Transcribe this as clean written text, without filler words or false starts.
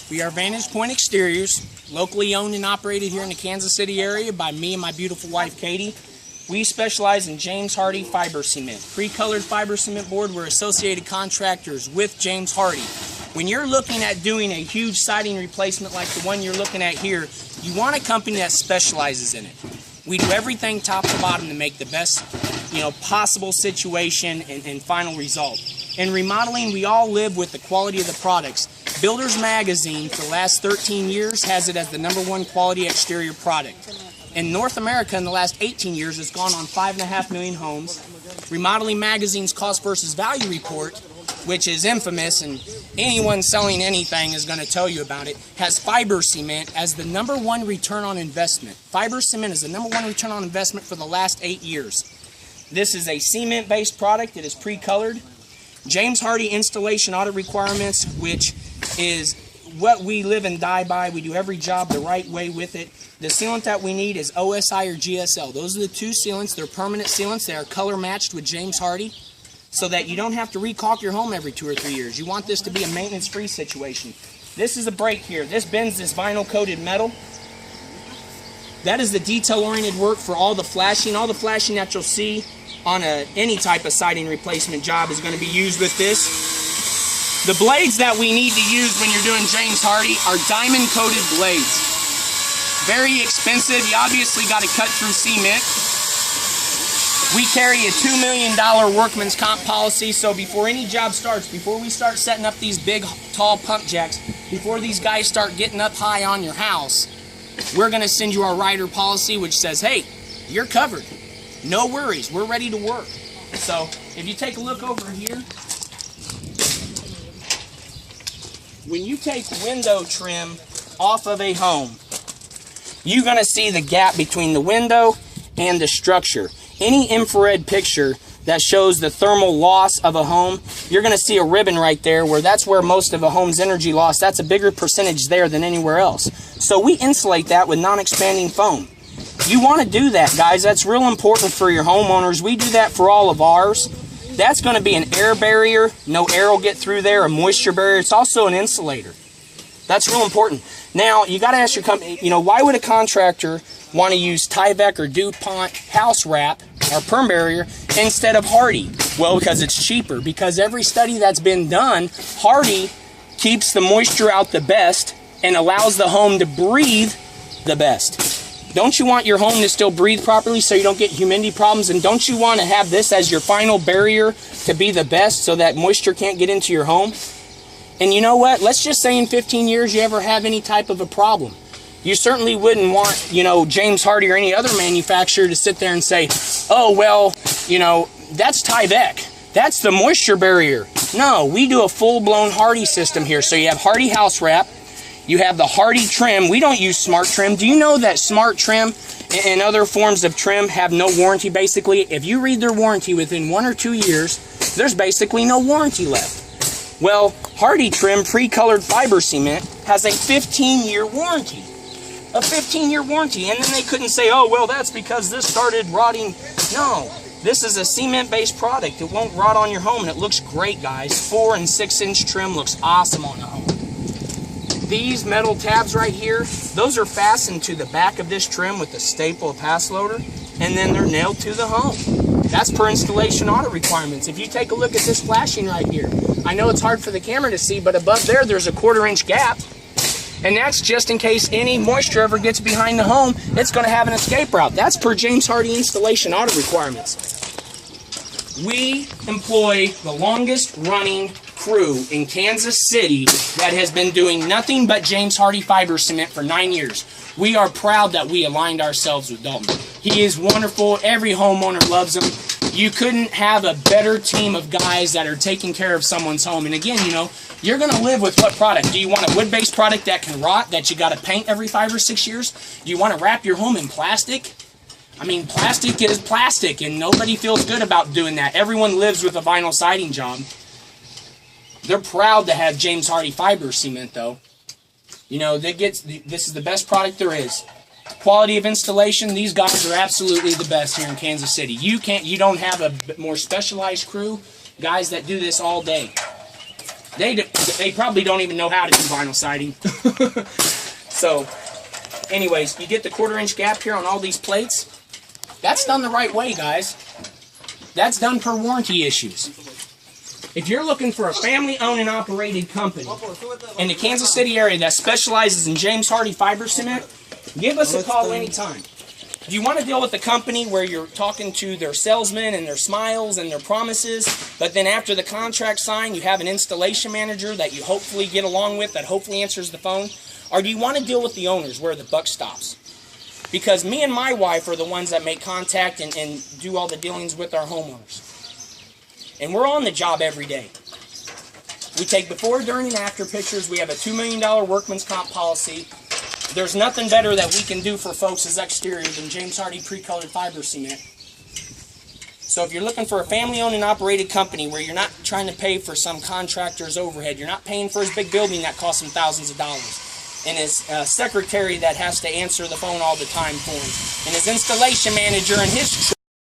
We are Vantage Point Exteriors, locally owned and operated here in the Kansas City area by me and my beautiful wife, Katie. We specialize in James Hardie fiber cement. Pre-colored fiber cement board, we're associated contractors with James Hardie. When you're looking at doing a huge siding replacement like the one you're looking at here, you want a company that specializes in it. We do everything top to bottom to make the best, possible situation and final result. In remodeling, we all live with the quality of the products. Builders Magazine, for the last 13 years, has it as the #1 quality exterior product. In North America, in the last 18 years, it's gone on 5.5 million homes. Remodeling Magazine's Cost versus Value report, which is infamous, and anyone selling anything is going to tell you about it, has fiber cement as the #1 return on investment. Fiber cement is the #1 return on investment for the last 8 years. This is a cement-based product. It is pre-colored. James Hardie installation audit requirements, which is what we live and die by. We do every job the right way with it. The sealant that we need is OSI or GSL. Those are the two sealants. They're permanent sealants. They are color matched with James Hardie so that you don't have to re-caulk your home every 2 or 3 years. You want this to be a maintenance-free situation. This is a break here. This bends this vinyl-coated metal. That is the detail-oriented work for all the flashing. All the flashing that you'll see on any type of siding replacement job is going to be used with this. The blades that we need to use when you're doing James Hardie are diamond-coated blades. Very expensive. You obviously got to cut through cement. We carry a $2 million workman's comp policy, so before any job starts, before we start setting up these big, tall pump jacks, before these guys start getting up high on your house, we're going to send you our rider policy, which says, hey, you're covered. No worries. We're ready to work. So if you take a look over here, when you take window trim off of a home, you're going to see the gap between the window and the structure. Any infrared picture that shows the thermal loss of a home, you're going to see a ribbon right there where that's where most of a home's energy loss, that's a bigger percentage there than anywhere else. So we insulate that with non-expanding foam. You want to do that, guys. That's real important for your homeowners. We do that for all of ours. That's going to be an air barrier. No air will get through there. A moisture barrier. It's also an insulator. That's real important. Now, you got to ask your company, why would a contractor want to use Tyvek or DuPont house wrap or perm barrier instead of Hardie? Well, because it's cheaper. Because every study that's been done, Hardie keeps the moisture out the best and allows the home to breathe the best. Don't you want your home to still breathe properly so you don't get humidity problems? And don't you want to have this as your final barrier to be the best so that moisture can't get into your home? And you know what? Let's just say in 15 years you ever have any type of a problem. You certainly wouldn't want, James Hardie or any other manufacturer to sit there and say, oh, well, that's Tyvek. That's the moisture barrier. No, we do a full-blown Hardie system here. So you have Hardie house wrap. You have the Hardie trim. We don't use smart trim. Do you know that smart trim and other forms of trim have no warranty, basically? If you read their warranty within 1 or 2 years, there's basically no warranty left. Well, Hardie trim pre-colored fiber cement has a 15-year warranty. A 15-year warranty. And then they couldn't say, oh, well, that's because this started rotting. No, this is a cement-based product. It won't rot on your home, and it looks great, guys. 4 and 6-inch trim looks awesome on the home. These metal tabs right here, those are fastened to the back of this trim with a staple, a pass loader, and then they're nailed to the home. That's per installation audit requirements. If you take a look at this flashing right here, I know it's hard for the camera to see, but above there's a 1/4-inch gap, and that's just in case any moisture ever gets behind the home, it's going to have an escape route. That's per James Hardie installation audit requirements. We employ the longest running crew in Kansas City that has been doing nothing but James Hardie fiber cement for 9 years. We are proud that we aligned ourselves with Dalton. He is wonderful. Every homeowner loves him. You couldn't have a better team of guys that are taking care of someone's home. And again, you're going to live with what product? Do you want a wood-based product that can rot, that you got to paint every 5 or 6 years? Do you want to wrap your home in plastic? I mean, plastic is plastic, and nobody feels good about doing that. Everyone lives with a vinyl siding job. They're proud to have James Hardie fiber cement, though. This is the best product there is. Quality of installation, these guys are absolutely the best here in Kansas City. You don't have a more specialized crew, guys that do this all day. They probably don't even know how to do vinyl siding. So, anyways, you get the 1/4 inch gap here on all these plates. That's done the right way, guys. That's done per warranty issues. If you're looking for a family-owned and operated company in the Kansas City area that specializes in James Hardie fiber cement, give us a call anytime. Do you want to deal with a company where you're talking to their salesmen and their smiles and their promises, but then after the contract signed, you have an installation manager that you hopefully get along with, that hopefully answers the phone? Or do you want to deal with the owners where the buck stops? Because me and my wife are the ones that make contact and do all the dealings with our homeowners. And we're on the job every day. We take before, during, and after pictures. We have a $2 million workman's comp policy. There's nothing better that we can do for folks' exterior than James Hardie pre-colored fiber cement. So if you're looking for a family-owned and operated company where you're not trying to pay for some contractor's overhead, you're not paying for his big building that costs him thousands of dollars, and his secretary that has to answer the phone all the time for him, and his installation manager and his